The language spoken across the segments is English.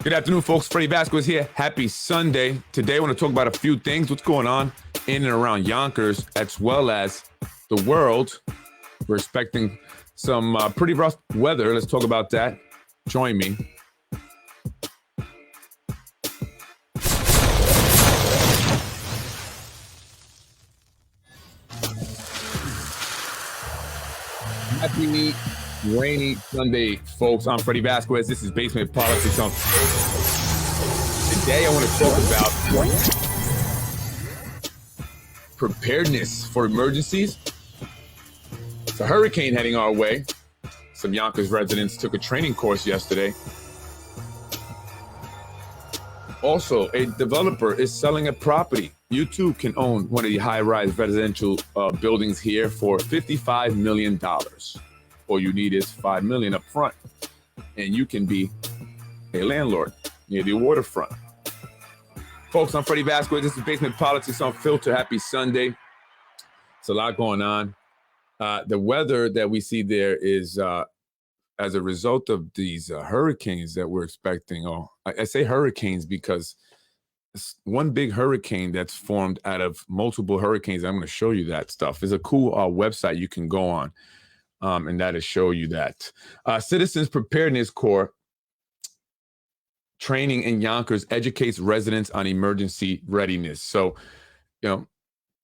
Good afternoon, folks. Freddie Vasquez here. Happy Sunday. Today, I want to talk about a few things. What's going on in and around Yonkers, as well as the world. We're expecting some pretty rough weather. Let's talk about that. Join me. Happy rainy Sunday, folks. I'm Freddie Vasquez. This is Basement Politics. Today, I want to talk about preparedness for emergencies. It's a hurricane heading our way. Some Yonkers residents took a training course yesterday. Also, a developer is selling a property. You too can own one of the high-rise residential buildings here for $55 million. All you need is $5 million up front, and you can be a landlord near the waterfront. Folks, I'm Freddie Vasquez. This is Basement Politics Unfiltered. Happy Sunday. It's a lot going on. The weather that we see there is as a result of these hurricanes that we're expecting. I say hurricanes because it's one big hurricane that's formed out of multiple hurricanes. I'm going to show you that stuff. There's a cool website you can go on, and that'll show you that. Citizens Preparedness Corps training in Yonkers educates residents on emergency readiness. So,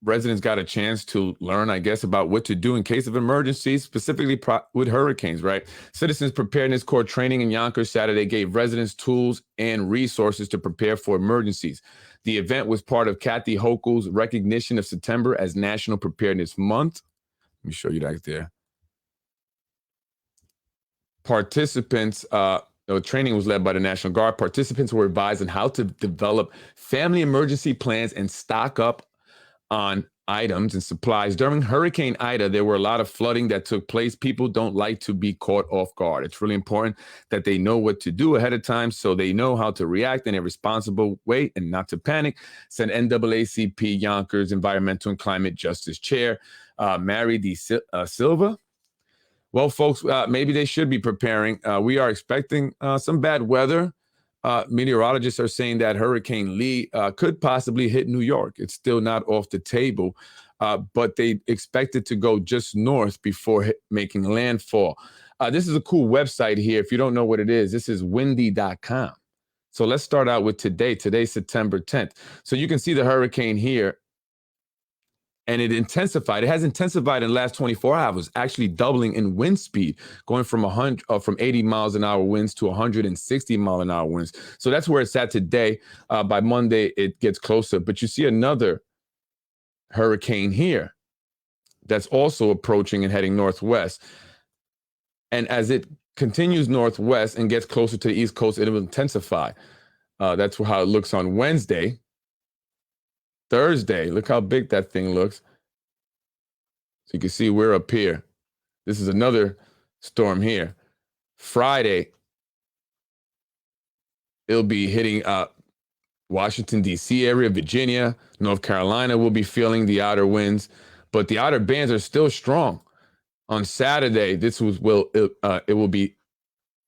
residents got a chance to learn, I guess, about what to do in case of emergencies, specifically with hurricanes, right? Citizens Preparedness Corps training in Yonkers Saturday gave residents tools and resources to prepare for emergencies. The event was part of Kathy Hochul's recognition of September as National Preparedness Month. Let me show you that there. Participants, training was led by the National Guard. Participants were advised on how to develop family emergency plans and stock up on items and supplies. During Hurricane Ida, there were a lot of flooding that took place. People don't like to be caught off guard. It's really important that they know what to do ahead of time so they know how to react in a responsible way and not to panic, said NAACP Yonkers Environmental and Climate Justice Chair, Mary D. Silva. Well, folks, maybe they should be preparing. We are expecting some bad weather. Meteorologists are saying that Hurricane Lee could possibly hit New York. It's still not off the table, but they expect it to go just north before making landfall. This is a cool website here. If you don't know what it is, this is windy.com. So let's start out with today. Today's September 10th. So you can see the hurricane here. And it intensified. It has intensified in the last 24 hours, actually doubling in wind speed, going from 80 miles an hour winds to 160 mile an hour winds. So that's where it's at today. By Monday, it gets closer. But you see another hurricane here that's also approaching and heading northwest. And as it continues northwest and gets closer to the East Coast, it will intensify. That's how it looks on Wednesday. Thursday, look how big that thing looks. So you can see we're up here. This is another storm here. Friday, it'll be hitting Washington, D.C. area, Virginia, North Carolina will be feeling the outer winds, but the outer bands are still strong. On Saturday, it will be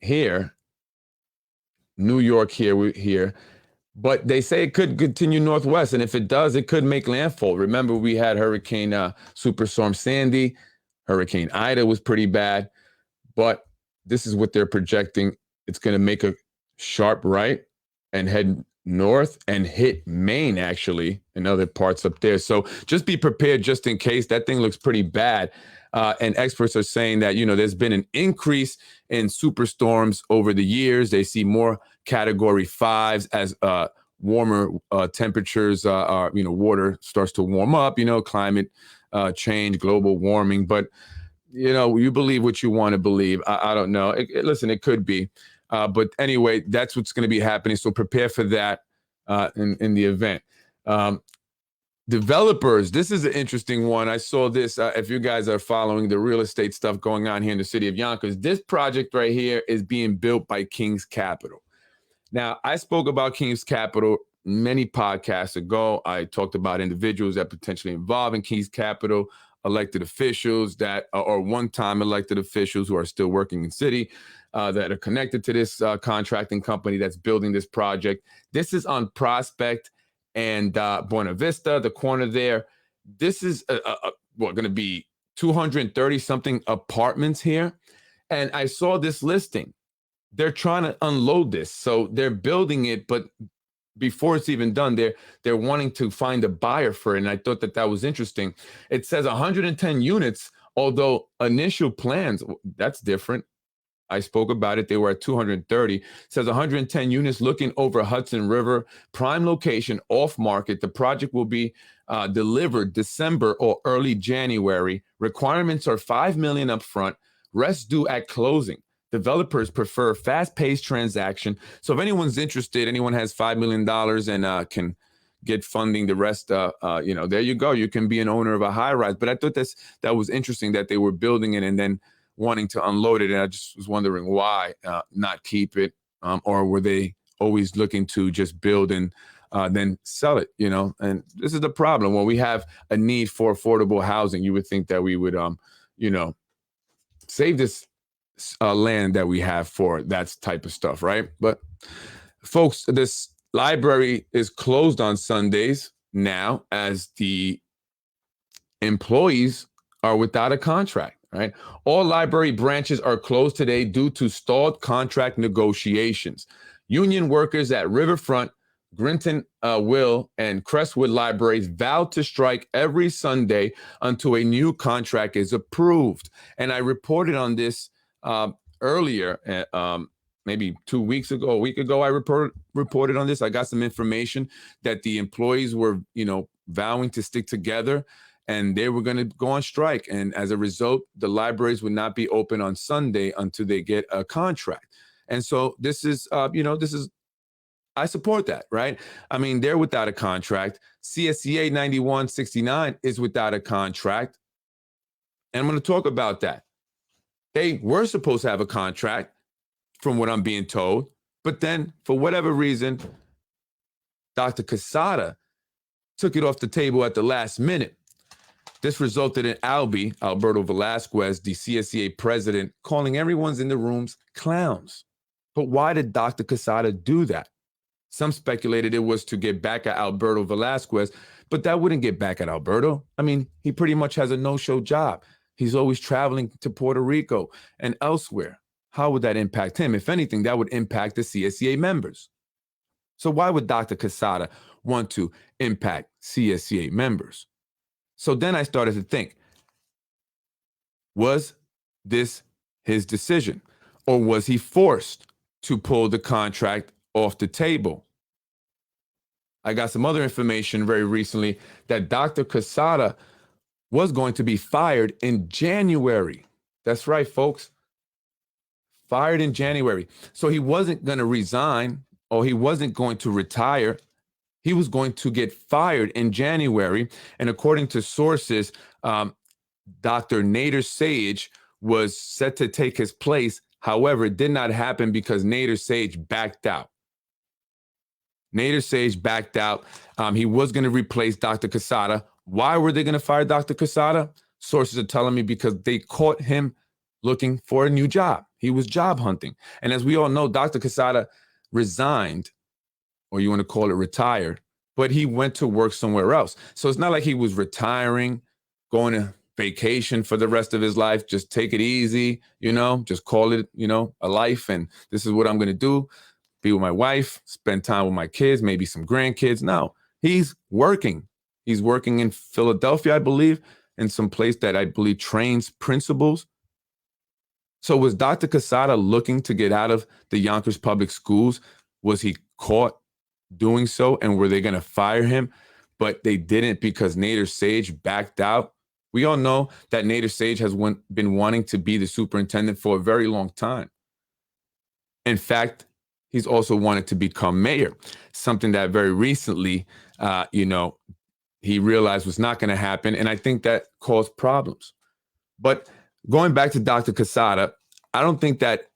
here, New York here. But they say it could continue northwest, and if it does, it could make landfall. Remember, we had Hurricane Superstorm Sandy. Hurricane Ida was pretty bad, but this is what they're projecting. It's going to make a sharp right and head north and hit Maine, actually, and other parts up there. So just be prepared just in case. That thing looks pretty bad. And experts are saying that, there's been an increase in superstorms over the years. They see more Category 5s as warmer temperatures, water starts to warm up, climate change, global warming. But, you believe what you want to believe. I don't know. Listen, it could be. But anyway, that's what's going to be happening. So prepare for that in the event. Developers, this is an interesting one. I saw this, if you guys are following the real estate stuff going on here in the city of Yonkers, this project right here is being built by King's Capital. Now, I spoke about King's Capital many podcasts ago. I talked about individuals that potentially involved in King's Capital, elected officials that or one-time elected officials who are still working in city that are connected to this contracting company that's building this project. This is on Prospect and Buena Vista, the corner there. This is going to be 230 something apartments here. And I saw this listing. They're trying to unload this. So they're building it, but before it's even done, they're wanting to find a buyer for it. And I thought that was interesting. It says 110 units, although initial plans, that's different. I spoke about it. They were at 230. It says 110 units looking over Hudson River, prime location, off market. The project will be delivered December or early January. Requirements are $5 million upfront, rest due at closing. Developers prefer fast-paced transaction. So if anyone's interested, anyone has $5 million and can get funding, the rest, there you go. You can be an owner of a high-rise. But I thought that was interesting that they were building it and then wanting to unload it. And I just was wondering why not keep it, or were they always looking to just build and then sell it, And this is the problem. When we have a need for affordable housing, you would think that we would, save this land that we have for that type of stuff, right? But folks, this library is closed on Sundays now as the employees are without a contract. Right. All library branches are closed today due to stalled contract negotiations. Union workers at Riverfront, Grinton, Will, and Crestwood libraries vowed to strike every Sunday until a new contract is approved. And I reported on this earlier, maybe 2 weeks ago, a week ago, I reported on this. I got some information that the employees were, vowing to stick together, and they were going to go on strike. And as a result, the libraries would not be open on Sunday until they get a contract. And so this is, I support that, right? I mean, they're without a contract. CSCA 9169 is without a contract. And I'm going to talk about that. They were supposed to have a contract, from what I'm being told. But then, for whatever reason, Dr. Quesada took it off the table at the last minute. This resulted in Alberto Velasquez, the CSCA president, calling everyone's in the rooms clowns. But why did Dr. Quesada do that? Some speculated it was to get back at Alberto Velasquez, but that wouldn't get back at Alberto. I mean, he pretty much has a no-show job. He's always traveling to Puerto Rico and elsewhere. How would that impact him? If anything, that would impact the CSCA members. So why would Dr. Quesada want to impact CSCA members? So then I started to think, was this his decision? Or was he forced to pull the contract off the table? I got some other information very recently that Dr. Quesada was going to be fired in January. That's right, folks. Fired in January. So he wasn't going to resign, or he wasn't going to retire. He was going to get fired in January. And according to sources, Dr. Nader Sage was set to take his place. However, it did not happen because Nader Sage backed out. Nader Sage backed out. He was going to replace Dr. Quesada. Why were they going to fire Dr. Quesada? Sources are telling me because they caught him looking for a new job. He was job hunting. And as we all know, Dr. Quesada resigned, or you want to call it retired, but he went to work somewhere else. So it's not like he was retiring, going to vacation for the rest of his life. Just take it easy, just call it, a life. And this is what I'm going to do. Be with my wife, spend time with my kids, maybe some grandkids. No, he's working. He's working in Philadelphia, I believe, in some place that I believe trains principals. So was Dr. Quesada looking to get out of the Yonkers public schools? Was he caught doing so? And were they going to fire him? But they didn't, because Nader Sage backed out. We all know that Nader Sage has been wanting to be the superintendent for a very long time. In fact, he's also wanted to become mayor, something that very recently, he realized was not going to happen. And I think that caused problems. But going back to Dr. Quesada, I don't think that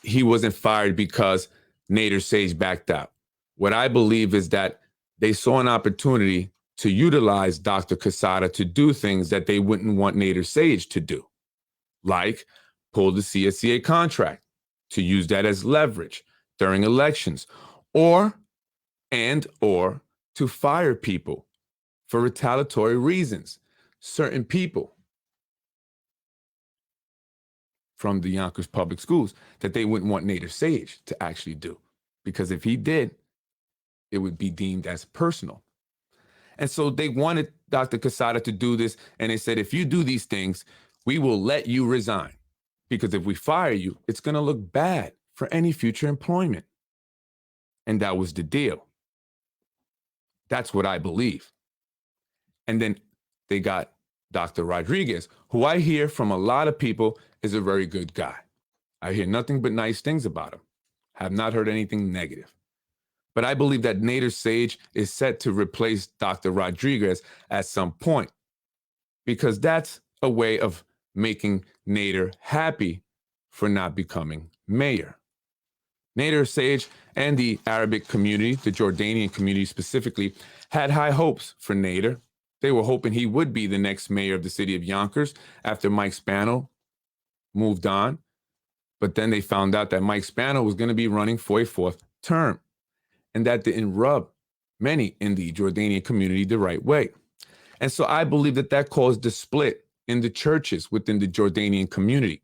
he wasn't fired because Nader Sage backed out. What I believe is that they saw an opportunity to utilize Dr. Quesada to do things that they wouldn't want Nader Sage to do, like pull the CSCA contract, to use that as leverage during elections, or to fire people for retaliatory reasons, certain people from the Yonkers public schools that they wouldn't want Nader Sage to actually do. Because if he did, it would be deemed as personal. And so they wanted Dr. Quesada to do this. And they said, if you do these things, we will let you resign. Because if we fire you, it's going to look bad for any future employment. And that was the deal. That's what I believe. And then they got Dr. Rodriguez, who I hear from a lot of people is a very good guy. I hear nothing but nice things about him. Have not heard anything negative. But I believe that Nader Sage is set to replace Dr. Rodriguez at some point, because that's a way of making Nader happy for not becoming mayor. Nader Sage and the Arabic community, the Jordanian community specifically, had high hopes for Nader. They were hoping he would be the next mayor of the city of Yonkers after Mike Spano moved on. But then they found out that Mike Spano was going to be running for a fourth term. And that didn't rub many in the Jordanian community the right way. And so I believe that that caused the split in the churches within the Jordanian community.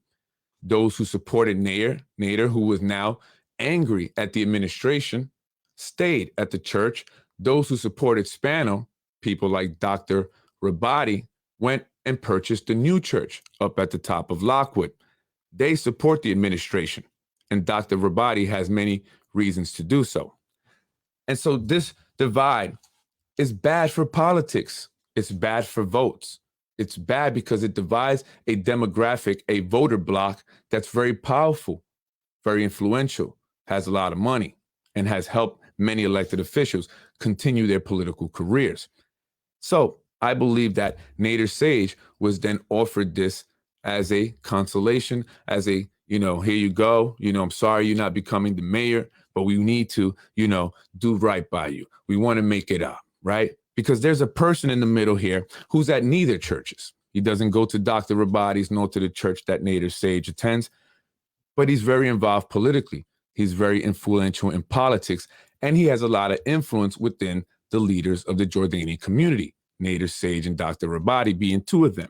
Those who supported Nader, who was now angry at the administration, stayed at the church. Those who supported Spano, people like Dr. Rabadi, went and purchased a new church up at the top of Lockwood. They support the administration, and Dr. Rabadi has many reasons to do so. And so this divide is bad for politics. It's bad for votes. It's bad because it divides a demographic, a voter bloc that's very powerful, very influential, has a lot of money, and has helped many elected officials continue their political careers. So I believe that Nader Sage was then offered this as a consolation, as a, here you go. I'm sorry you're not becoming the mayor, but we need to, do right by you. We want to make it up, right? Because there's a person in the middle here who's at neither churches. He doesn't go to Dr. Rabadi's nor to the church that Nader Sage attends, but he's very involved politically. He's very influential in politics, and he has a lot of influence within the leaders of the Jordanian community, Nader Sage and Dr. Rabadi being two of them,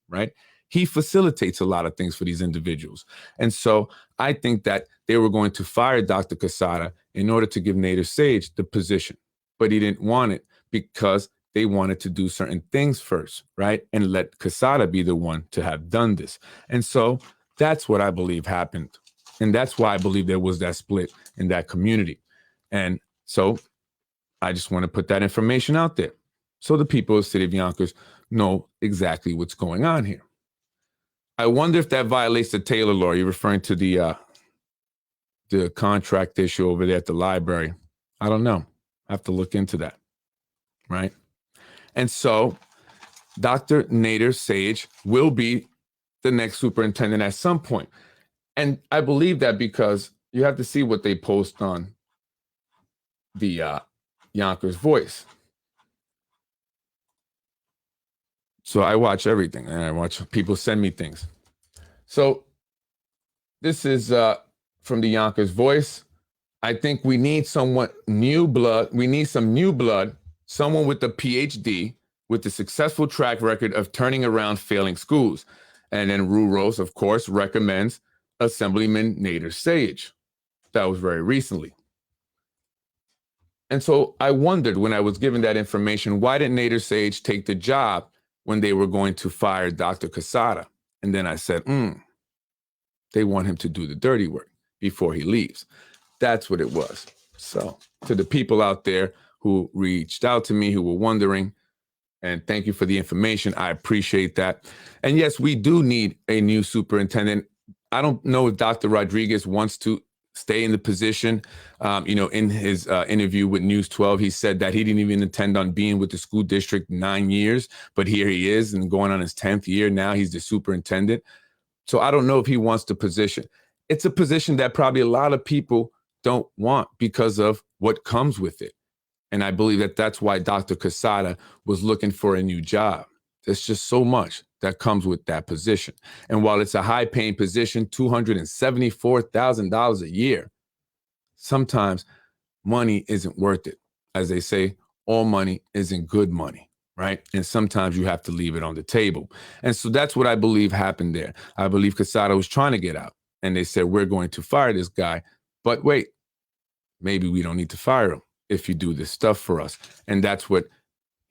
right? He facilitates a lot of things for these individuals. And so I think that they were going to fire Dr. Quesada in order to give Nader Sage the position, but he didn't want it because they wanted to do certain things first, right? And let Quesada be the one to have done this. And so that's what I believe happened. And that's why I believe there was that split in that community. And so I just want to put that information out there so the people of the city of Yonkers know exactly what's going on here. I wonder if that violates the Taylor law. You're referring to the contract issue over there at the library. I don't know. I have to look into that, right? And so Dr. Nader Sage will be the next superintendent at some point. And I believe that because you have to see what they post on the Yonkers Voice. So I watch everything, and I watch people send me things. So this is from the Yonkers Voice. I think we need somewhat new blood. We need some new blood, someone with a PhD, with a successful track record of turning around failing schools. And then Ruros, of course, recommends Assemblyman Nader Sage. That was very recently. And so I wondered when I was given that information, why didn't Nader Sage take the job when they were going to fire Dr. Quesada? And then I said, they want him to do the dirty work before he leaves. That's what it was. So to the people out there who reached out to me, who were wondering, and thank you for the information. I appreciate that. And yes, we do need a new superintendent. I don't know if Dr. Rodriguez wants to stay in the position. In his interview with News 12, he said that he didn't even intend on being with the school district 9 years, but here he is and going on his 10th year. Now he's the superintendent. So I don't know if he wants the position. It's a position that probably a lot of people don't want because of what comes with it. And I believe that that's why Dr. Casada was looking for a new job. There's just so much that comes with that position. And while it's a high paying position, $274,000 a year, sometimes money isn't worth it. As they say, all money isn't good money, right? And sometimes you have to leave it on the table. And so that's what I believe happened there. I believe Casada was trying to get out. And they said, we're going to fire this guy. But wait, maybe we don't need to fire him if you do this stuff for us. And that's what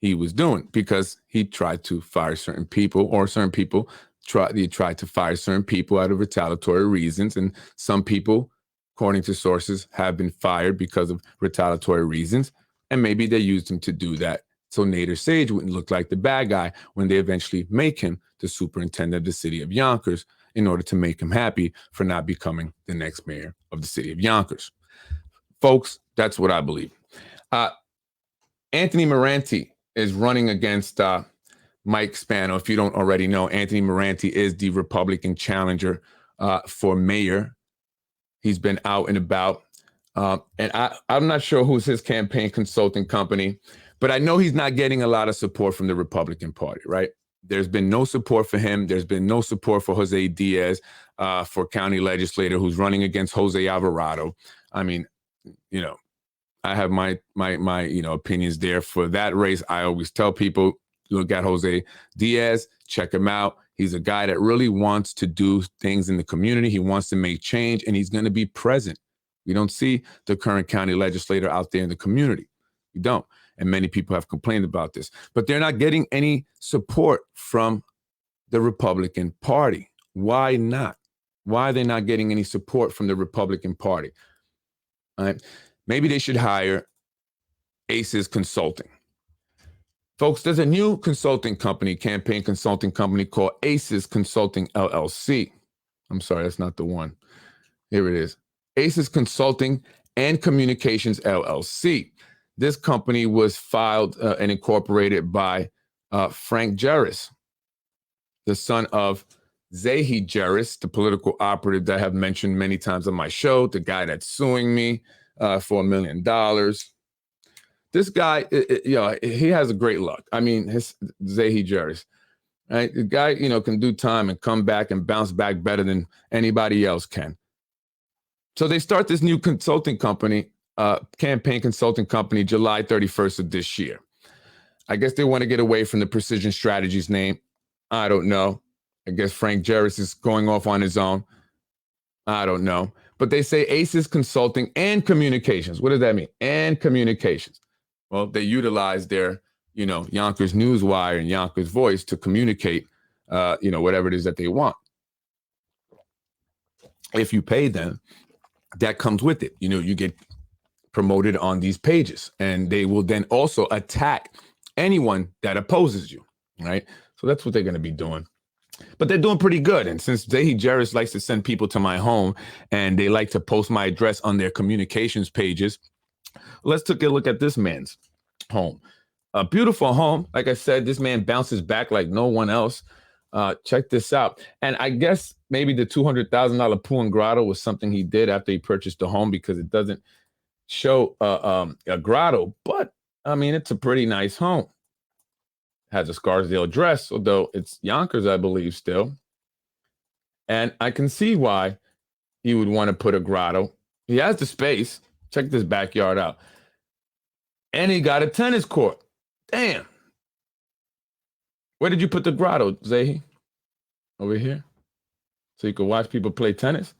he was doing, because he tried to fire certain people, or certain people tried to fire certain people out of retaliatory reasons. And some people, according to sources, have been fired because of retaliatory reasons. And maybe they used him to do that so Nader Sage wouldn't look like the bad guy when they eventually make him the superintendent of the city of Yonkers, in order to make him happy for not becoming the next mayor of the city of Yonkers. Folks, that's what I believe. Anthony Moranti is running against Mike Spano. If you don't already know, Anthony Moranti is the Republican challenger for mayor. He's been out and about. And I'm not sure who's his campaign consulting company, but I know he's not getting a lot of support from the Republican Party, right? There's been no support for him. There's been no support for Jose Diaz, for county legislator, who's running against Jose Alvarado. I mean, you know, I have my opinions there. For that race, I always tell people, look at Jose Diaz, check him out. He's a guy that really wants to do things in the community. He wants to make change, and he's going to be present. We don't see the current county legislator out there in the community. We don't. And many people have complained about this. But they're not getting any support from the Republican Party. Why not? Why are they not getting any support from the Republican Party? All right. Maybe they should hire Aces Consulting. Folks, there's a new consulting company, campaign consulting company, called Aces Consulting LLC. I'm sorry, that's not the one. Here it is. Aces Consulting and Communications LLC. This company was filed and incorporated by Frank Jarris, the son of Zahi Jarris, the political operative that I have mentioned many times on my show, the guy that's suing me for $1 million. This guy, he has a great luck. I mean, Zahi Jarris, right? The guy, can do time and come back and bounce back better than anybody else can. So they start this new consulting company, campaign consulting company, July 31st of this year. I guess they want to get away from the Precision Strategies name. I don't know. I guess Frank Jarris is going off on his own. I don't know. But they say Aces Consulting and Communications. What does that mean? And Communications. Well, they utilize their, Yonkers Newswire and Yonkers Voice to communicate, whatever it is that they want. If you pay them, that comes with it. You get promoted on these pages, and they will then also attack anyone that opposes you, right? So that's what they're going to be doing. But they're doing pretty good. And since Zahi Jarris likes to send people to my home, and they like to post my address on their communications pages, let's take a look at this man's home. A beautiful home. Like I said, this man bounces back like no one else. Check this out. And I guess maybe the $200,000 pool and grotto was something he did after he purchased the home, because it doesn't show a grotto. But, I mean, it's a pretty nice home. Has a Scarsdale address, although it's Yonkers, I believe, still. And I can see why he would want to put a grotto. He has the space. Check this backyard out. And he got a tennis court. Damn. Where did you put the grotto, Zahi? Over here? So you could watch people play tennis?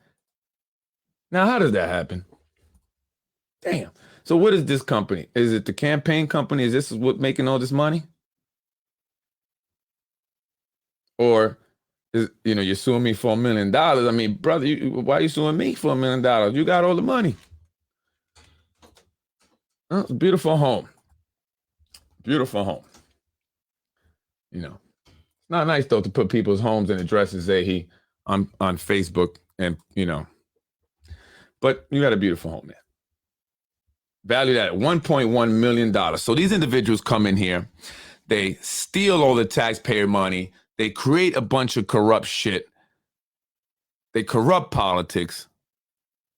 Now, how does that happen? Damn. So what is this company? Is it the campaign company? Is this what making all this money? Or is, you're suing me for $1 million. I mean, brother, why are you suing me for $1 million? You got all the money. Oh, it's a beautiful home. Beautiful home. It's not nice, though, to put people's homes and addresses, Zahi, on Facebook, and, but you got a beautiful home, man. Valued at $1.1 million. So these individuals come in here, they steal all the taxpayer money, they create a bunch of corrupt shit, they corrupt politics,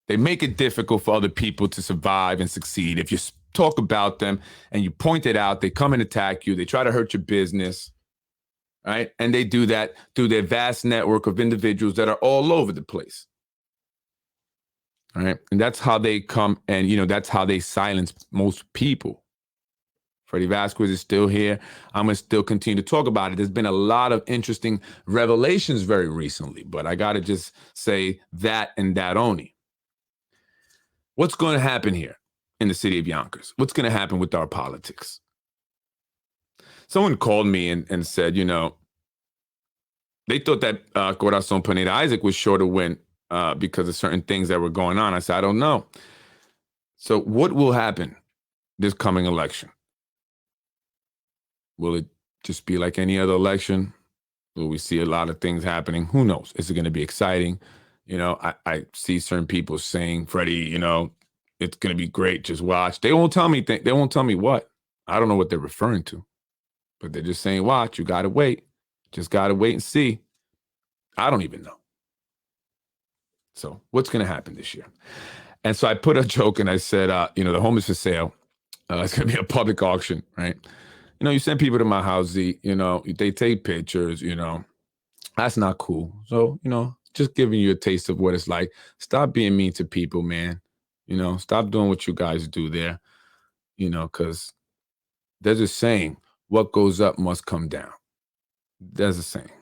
they make it difficult for other people to survive and succeed. If you're talk about them and you point it out, they come and attack you. They try to hurt your business, right? And they do that through their vast network of individuals that are all over the place. All right. And that's how they come and, that's how they silence most people. Freddy Vasquez is still here. I'm going to still continue to talk about it. There's been a lot of interesting revelations very recently, but I got to just say that and that only. What's going to happen here in the city of Yonkers? What's going to happen with our politics? Someone called me and said, they thought that Corazon Pineda Isaac was sure to win because of certain things that were going on. I said, I don't know. So what will happen this coming election? Will it just be like any other election? Will we see a lot of things happening? Who knows? Is it going to be exciting? I see certain people saying, Freddie, it's going to be great. Just watch. They won't tell me. They won't tell me what. I don't know what they're referring to. But they're just saying, watch. You got to wait. Just got to wait and see. I don't even know. So what's going to happen this year? And so I put a joke and I said, the home is for sale. It's going to be a public auction, right? You send people to my house, they take pictures, that's not cool. So, just giving you a taste of what it's like. Stop being mean to people, man. Stop doing what you guys do there, because there's a saying, what goes up must come down. There's a saying,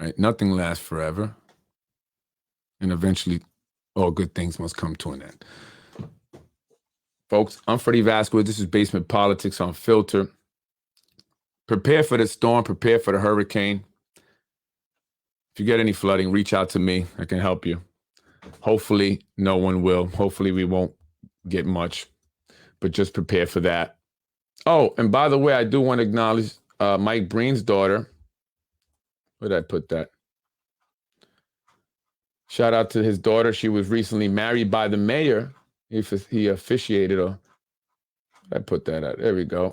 right? Nothing lasts forever. And eventually, all good things must come to an end. Folks, I'm Freddie Vasquez. This is Basement Politics Unfiltered. Prepare for the storm. Prepare for the hurricane. If you get any flooding, reach out to me. I can help you. Hopefully, no one will. Hopefully, we won't get much. But just prepare for that. Oh, and by the way, I do want to acknowledge Mike Breen's daughter. Where did I put that? Shout out to his daughter. She was recently married by the mayor. He officiated her. I put that out. There we go. In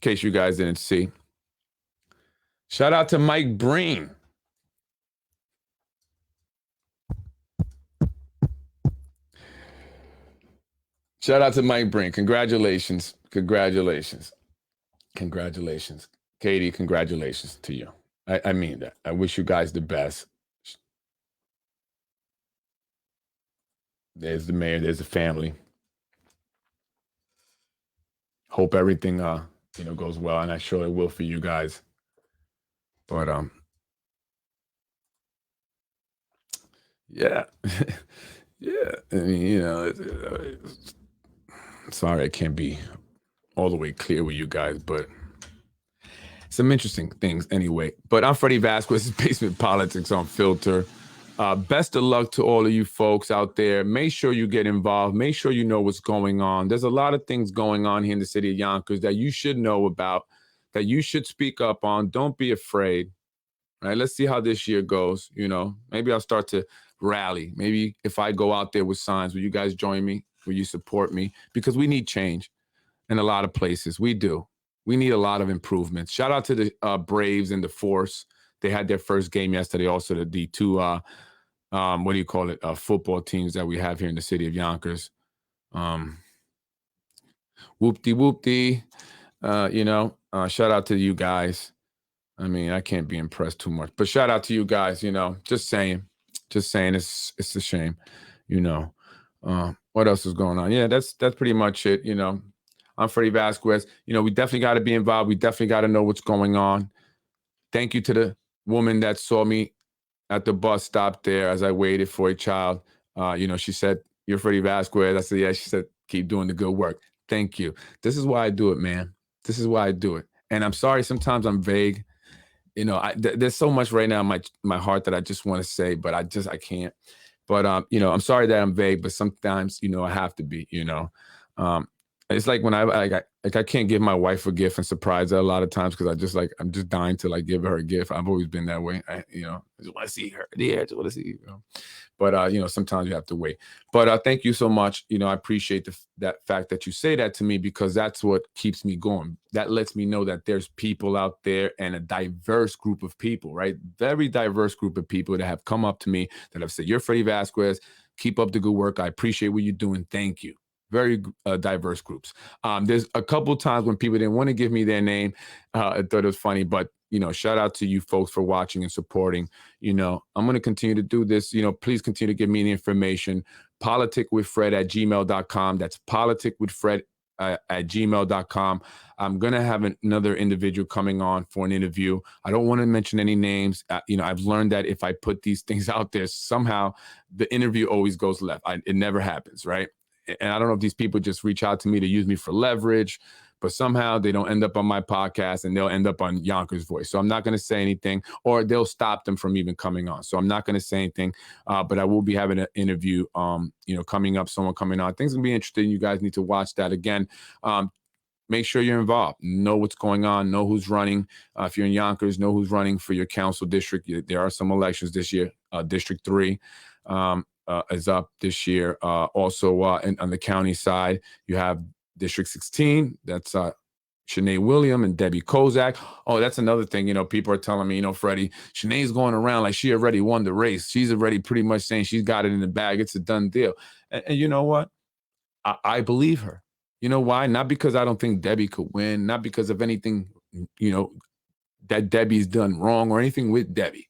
case you guys didn't see. Shout out to Mike Breen. Shout out to Mike Breen. Congratulations. Congratulations. Congratulations. Katie, congratulations to you. I mean that. I wish you guys the best. There's the mayor. There's the family. Hope everything, goes well, and I'm sure it will for you guys. But yeah, yeah. I mean, sorry I can't be all the way clear with you guys, but some interesting things anyway. But I'm Freddie Vasquez, Basement Politics Unfiltered. Best of luck to all of you folks out there. Make sure you get involved. Make sure you know what's going on. There's a lot of things going on here in the city of Yonkers that you should know about, that you should speak up on. Don't be afraid. Right? Let's see how this year goes. Maybe I'll start to rally. Maybe if I go out there with signs, will you guys join me? Will you support me? Because we need change in a lot of places. We do. We need a lot of improvements. Shout out to the Braves and the Force. They had their first game yesterday. Also, the two, football teams that we have here in the city of Yonkers. Whoop-de-whoop-de. Shout out to you guys. I mean, I can't be impressed too much. But shout out to you guys, just saying. It's a shame, What else is going on? Yeah, that's pretty much it, I'm Freddie Vasquez. We definitely got to be involved. We definitely got to know what's going on. Thank you to the woman that saw me at the bus stop there as I waited for a child. She said, "You're Freddie Vasquez." I said, "Yeah." She said, "Keep doing the good work." Thank you. This is why I do it, man. This is why I do it. And I'm sorry, sometimes I'm vague. There's so much right now in my heart that I just want to say, but I can't. But I'm sorry that I'm vague, but sometimes, I have to be, It's like when I can't give my wife a gift and surprise her a lot of times because I'm just dying to give her a gift. I've always been that way. I just want to see her. Yeah, I just want to see you. But sometimes you have to wait. But thank you so much. I appreciate that fact that you say that to me because that's what keeps me going. That lets me know that there's people out there and a diverse group of people, right? Very diverse group of people that have come up to me that have said, "You're Freddie Vasquez. Keep up the good work. I appreciate what you're doing. Thank you." very diverse groups. There's a couple times when people didn't want to give me their name. I thought it was funny, but shout out to you folks for watching and supporting. I'm going to continue to do this. Please continue to give me the information. politicwithfred@gmail.com. That's politicwithfred at gmail.com. I'm going to have another individual coming on for an interview. I don't want to mention any names. I've learned that if I put these things out there, somehow the interview always goes left. It never happens, right? And I don't know if these people just reach out to me to use me for leverage, but somehow they don't end up on my podcast and they'll end up on Yonkers Voice. So I'm not going to say anything, or they'll stop them from even coming on. So I'm not going to say anything, but I will be having an interview, coming up, someone coming on. Things going to be interesting. You guys need to watch that again. Make sure you're involved. Know what's going on. Know who's running. If you're in Yonkers, know who's running for your council district. There are some elections this year. District 3 is up this year. Also, on the county side, you have District 16. That's Shanae William and Debbie Kozak. Oh, that's another thing. People are telling me, Freddie, Shanae's going around like she already won the race. She's already pretty much saying she's got it in the bag. It's a done deal. And you know what? I believe her. You know why? Not because I don't think Debbie could win, not because of anything, that Debbie's done wrong or anything with Debbie,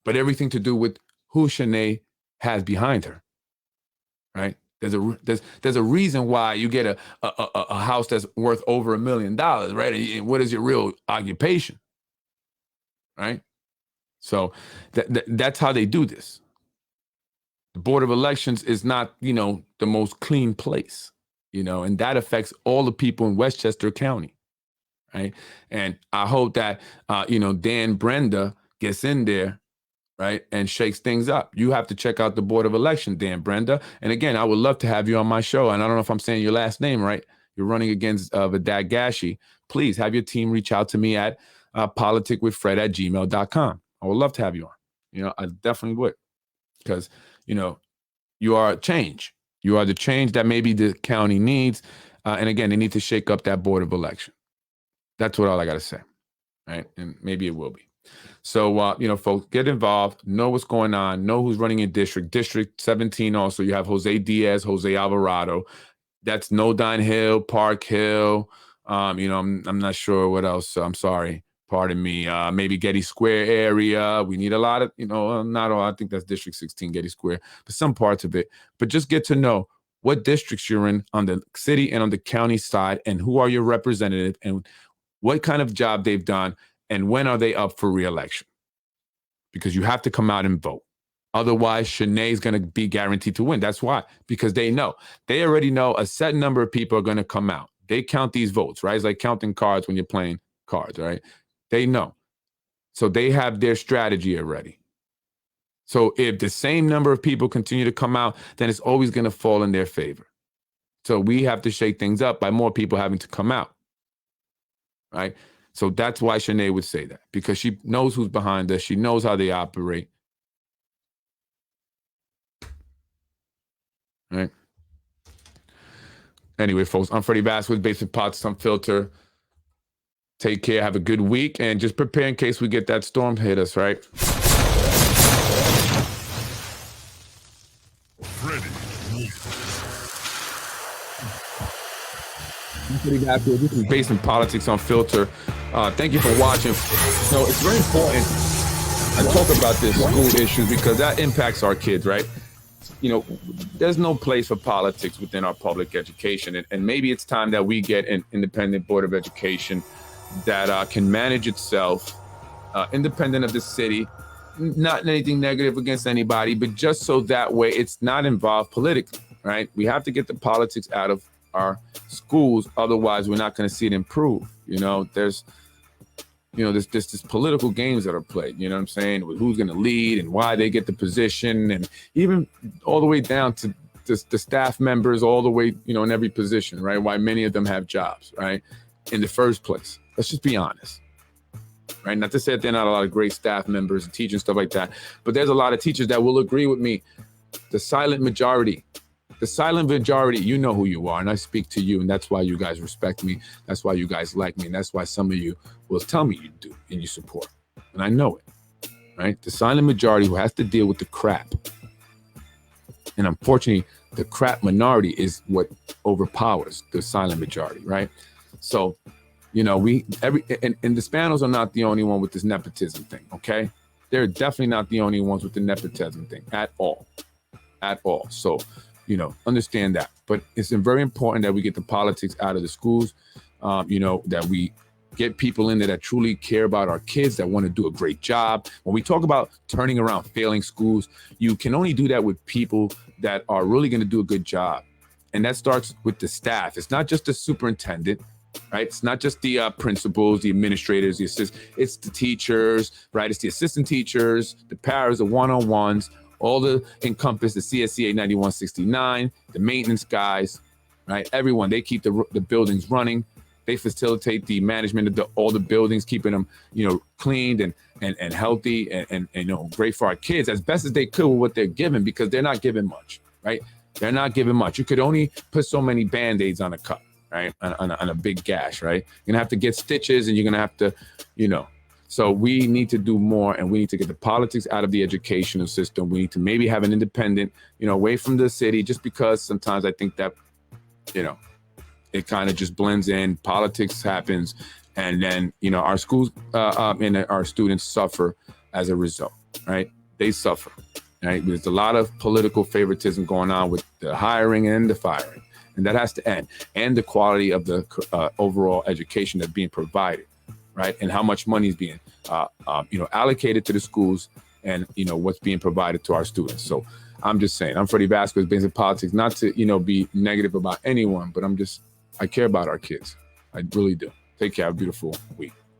but everything to do with who Shanae has behind her, right? There's a reason why you get a house that's worth over $1 million, right? And what is your real occupation, right? So that's how they do this. The Board of Elections is not, the most clean place. And that affects all the people in Westchester County, right? And I hope that, Dan Brenda gets in there, right, and shakes things up. You have to check out the Board of Election, Dan Brenda. And again, I would love to have you on my show. And I don't know if I'm saying your last name right. You're running against Vidad Gashi. Please have your team reach out to me at politicwithfred@gmail.com. I would love to have you on. I definitely would, because, you are a change. You are the change that maybe the county needs. And again, they need to shake up that Board of Election. That's all I got to say, right? And maybe it will be. So, folks, get involved, know what's going on, know who's running in District 17 also. You have Jose Diaz, Jose Alvarado. That's Nodine Hill, Park Hill. I'm not sure what else. I'm sorry. Pardon me. Maybe Getty Square area. We need a lot of, not all. I think that's District 16, Getty Square, but some parts of it. But just get to know what districts you're in on the city and on the county side, and who are your representatives, and what kind of job they've done, and when are they up for re-election? Because you have to come out and vote. Otherwise, Shanae's going to be guaranteed to win. That's why. Because they know. They already know a set number of people are going to come out. They count these votes, right? It's like counting cards when you're playing cards, right? They know. So they have their strategy already. So if the same number of people continue to come out, then it's always going to fall in their favor. So we have to shake things up by more people having to come out, right? So that's why Shanae would say that, because she knows who's behind us. She knows how they operate. Right. Anyway, folks, I'm Freddie Vasquez, Basic Politics Unfiltered. Take care. Have a good week. And just prepare in case we get that storm hit us, right? This is Basic Politics Unfiltered. Thank you for watching. So it's very important I talk about this school issues because that impacts our kids, right? There's no place for politics within our public education. And maybe it's time that we get an independent board of education that can manage itself, independent of the city, not anything negative against anybody, but just so that way it's not involved politically, right? We have to get the politics out of our schools. Otherwise, we're not going to see it improve. There's this political games that are played, you know what I'm saying? With who's going to lead and why they get the position, and even all the way down to the staff members, all the way, in every position, right? Why many of them have jobs, right? In the first place. Let's just be honest, right? Not to say that there are not a lot of great staff members and teachers and stuff like that, but there's a lot of teachers that will agree with me. The silent majority, you know who you are, and I speak to you, and that's why you guys respect me. That's why you guys like me, and that's why some of you will tell me you do and you support, and I know it, right? The silent majority who has to deal with the crap And unfortunately, the crap minority is what overpowers the silent majority, right? So, you know, and the Spanos are not the only one with this nepotism thing, okay? They're definitely not the only ones with the nepotism thing at all. At all. So, you know, understand that. But it's very important that we get the politics out of the schools, you know, that we get people in there that truly care about our kids, that want to do a great job. When we talk about turning around failing schools, you can only do that with people that are really going to do a good job. And that starts with the staff. It's not just the superintendent, right? It's not just the principals, the administrators, the assistants. It's the teachers, right? It's the assistant teachers, the paras, the one-on-ones, all the encompass, the CSCA 9169, the maintenance guys, right? Everyone, they keep the buildings running. They facilitate the management of all the buildings, keeping them, you know, cleaned and healthy and you know, great for our kids as best as they could with what they're given, because they're not given much, right? They're not given much. You could only put so many Band-Aids on a cut, right? On a big gash, right? You're gonna have to get stitches, and you're gonna have to, you know. So we need to do more, and we need to get the politics out of the educational system. We need to maybe have an independent, you know, away from the city, just because sometimes I think that, you know, it kind of just blends in, politics happens, and then, you know, our schools and our students suffer as a result, right? They suffer, right? There's a lot of political favoritism going on with the hiring and the firing, and that has to end. And the quality of the overall education that's being provided, right? And how much money is being, you know, allocated to the schools, and, you know, what's being provided to our students. So I'm just saying, I'm Freddie Vasquez, based in politics, not to, you know, be negative about anyone, but I care about our kids. I really do. Take care. Have a beautiful week.